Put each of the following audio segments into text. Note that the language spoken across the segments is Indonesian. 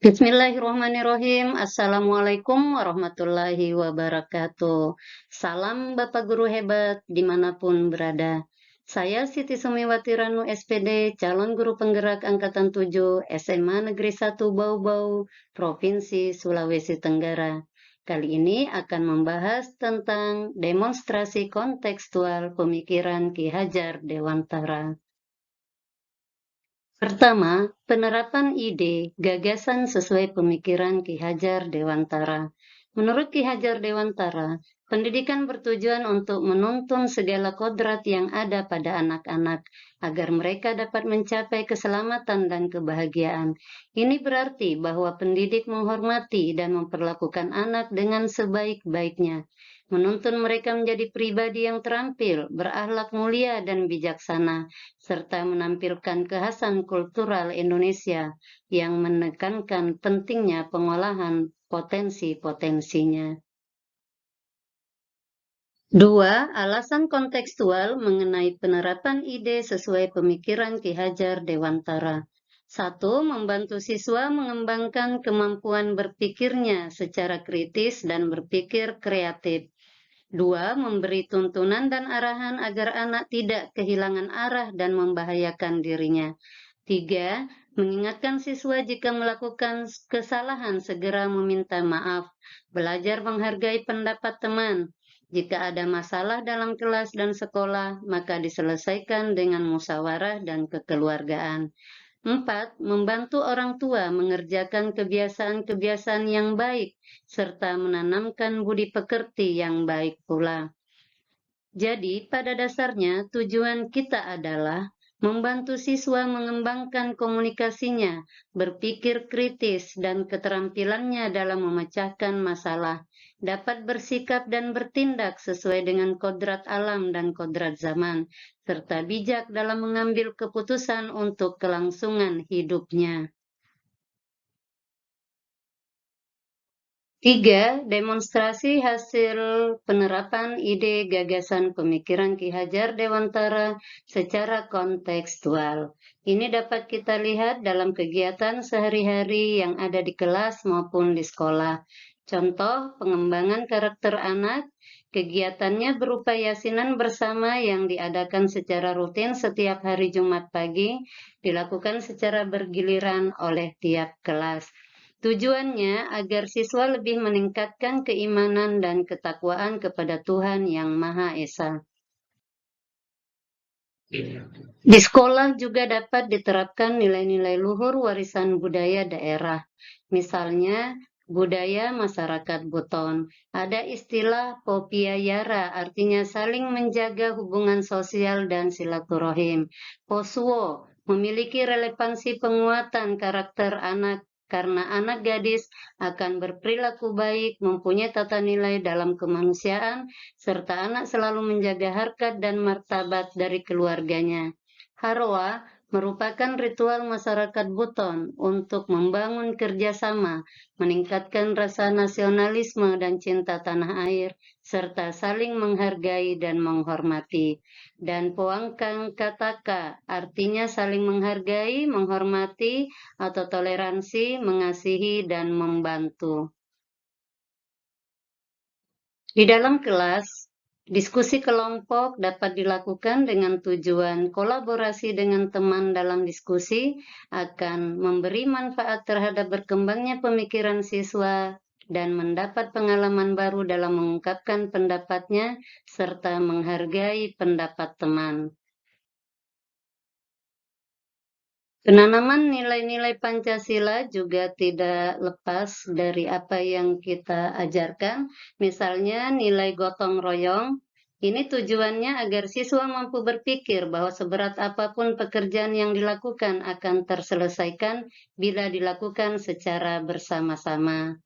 Bismillahirrahmanirrahim. Assalamualaikum warahmatullahi wabarakatuh. Salam Bapak Guru hebat dimanapun berada. Saya Siti Sumiwati Ranu SPD, calon guru penggerak Angkatan 7 SMA Negeri 1 Bau-Bau, Provinsi Sulawesi Tenggara. Kali ini akan membahas tentang demonstrasi kontekstual pemikiran Ki Hajar Dewantara. Pertama, penerapan ide, gagasan sesuai pemikiran Ki Hajar Dewantara. Menurut Ki Hajar Dewantara, pendidikan bertujuan untuk menuntun segala kodrat yang ada pada anak-anak, agar mereka dapat mencapai keselamatan dan kebahagiaan. Ini berarti bahwa pendidik menghormati dan memperlakukan anak dengan sebaik-baiknya, menuntun mereka menjadi pribadi yang terampil, berakhlak mulia dan bijaksana, serta menampilkan kekhasan kultural Indonesia yang menekankan pentingnya pengolahan potensi-potensinya. Dua, alasan kontekstual mengenai penerapan ide sesuai pemikiran Ki Hajar Dewantara. Satu, membantu siswa mengembangkan kemampuan berpikirnya secara kritis dan berpikir kreatif. Dua, memberi tuntunan dan arahan agar anak tidak kehilangan arah dan membahayakan dirinya. Tiga, mengingatkan siswa jika melakukan kesalahan segera meminta maaf, belajar menghargai pendapat teman. Jika ada masalah dalam kelas dan sekolah, maka diselesaikan dengan musyawarah dan kekeluargaan. 4. Membantu orang tua mengerjakan kebiasaan-kebiasaan yang baik, serta menanamkan budi pekerti yang baik pula. Jadi, pada dasarnya, tujuan kita adalah membantu siswa mengembangkan komunikasinya, berpikir kritis, dan keterampilannya dalam memecahkan masalah, dapat bersikap dan bertindak sesuai dengan kodrat alam dan kodrat zaman, serta bijak dalam mengambil keputusan untuk kelangsungan hidupnya. 3. Demonstrasi hasil penerapan ide gagasan pemikiran Ki Hajar Dewantara secara kontekstual. Ini dapat kita lihat dalam kegiatan sehari-hari yang ada di kelas maupun di sekolah. Contoh, pengembangan karakter anak, kegiatannya berupa yasinan bersama yang diadakan secara rutin setiap hari Jumat pagi, dilakukan secara bergiliran oleh tiap kelas. Tujuannya agar siswa lebih meningkatkan keimanan dan ketakwaan kepada Tuhan Yang Maha Esa. Di sekolah juga dapat diterapkan nilai-nilai luhur warisan budaya daerah. Misalnya, budaya masyarakat Buton. Ada istilah Popiayara, artinya saling menjaga hubungan sosial dan silaturahim. Posuo, memiliki relevansi penguatan karakter anak karena anak gadis akan berperilaku baik, mempunyai tata nilai dalam kemanusiaan, serta anak selalu menjaga harkat dan martabat dari keluarganya. Harwa merupakan ritual masyarakat Buton untuk membangun kerjasama, meningkatkan rasa nasionalisme dan cinta tanah air, serta saling menghargai dan menghormati. Dan Poangkang Kataka artinya saling menghargai, menghormati, atau toleransi, mengasihi, dan membantu. Di dalam kelas, diskusi kelompok dapat dilakukan dengan tujuan kolaborasi dengan teman dalam diskusi akan memberi manfaat terhadap berkembangnya pemikiran siswa dan mendapat pengalaman baru dalam mengungkapkan pendapatnya serta menghargai pendapat teman. Penanaman nilai-nilai Pancasila juga tidak lepas dari apa yang kita ajarkan, misalnya nilai gotong royong. Ini tujuannya agar siswa mampu berpikir bahwa seberat apapun pekerjaan yang dilakukan akan terselesaikan bila dilakukan secara bersama-sama.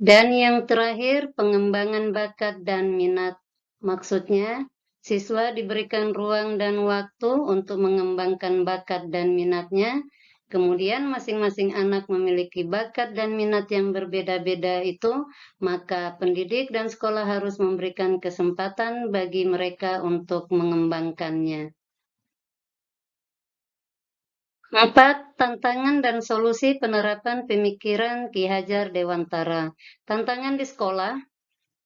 Dan yang terakhir, pengembangan bakat dan minat. Maksudnya, siswa diberikan ruang dan waktu untuk mengembangkan bakat dan minatnya. Kemudian masing-masing anak memiliki bakat dan minat yang berbeda-beda itu, maka pendidik dan sekolah harus memberikan kesempatan bagi mereka untuk mengembangkannya. 4. Tantangan dan solusi penerapan pemikiran Ki Hajar Dewantara. Tantangan di sekolah.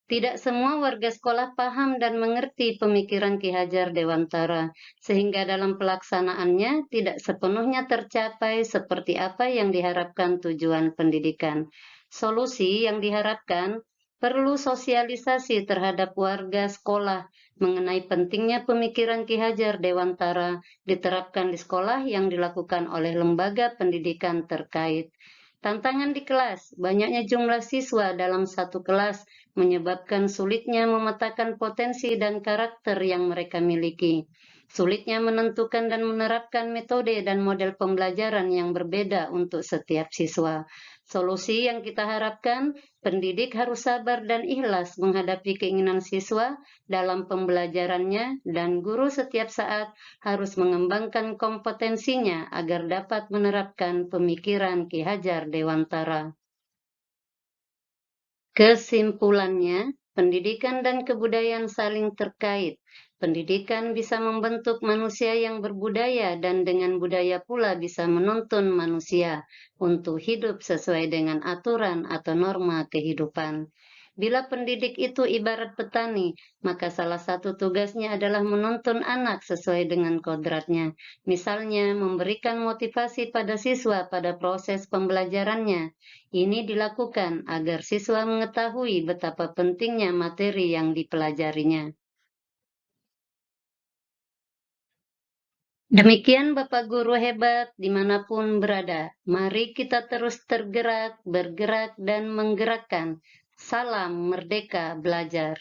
Tidak semua warga sekolah paham dan mengerti pemikiran Ki Hajar Dewantara, sehingga dalam pelaksanaannya tidak sepenuhnya tercapai seperti apa yang diharapkan tujuan pendidikan. Solusi yang diharapkan perlu sosialisasi terhadap warga sekolah mengenai pentingnya pemikiran Ki Hajar Dewantara diterapkan di sekolah yang dilakukan oleh lembaga pendidikan terkait. Tantangan di kelas, banyaknya jumlah siswa dalam satu kelas menyebabkan sulitnya memetakan potensi dan karakter yang mereka miliki. Sulitnya menentukan dan menerapkan metode dan model pembelajaran yang berbeda untuk setiap siswa. Solusi yang kita harapkan, pendidik harus sabar dan ikhlas menghadapi keinginan siswa dalam pembelajarannya, dan guru setiap saat harus mengembangkan kompetensinya agar dapat menerapkan pemikiran Ki Hajar Dewantara. Kesimpulannya, pendidikan dan kebudayaan saling terkait. Pendidikan bisa membentuk manusia yang berbudaya dan dengan budaya pula bisa menuntun manusia untuk hidup sesuai dengan aturan atau norma kehidupan. Bila pendidik itu ibarat petani, maka salah satu tugasnya adalah menuntun anak sesuai dengan kodratnya. Misalnya, memberikan motivasi pada siswa pada proses pembelajarannya. Ini dilakukan agar siswa mengetahui betapa pentingnya materi yang dipelajarinya. Demikian Bapak Guru hebat dimanapun berada. Mari kita terus tergerak, bergerak, dan menggerakkan. Salam Merdeka Belajar.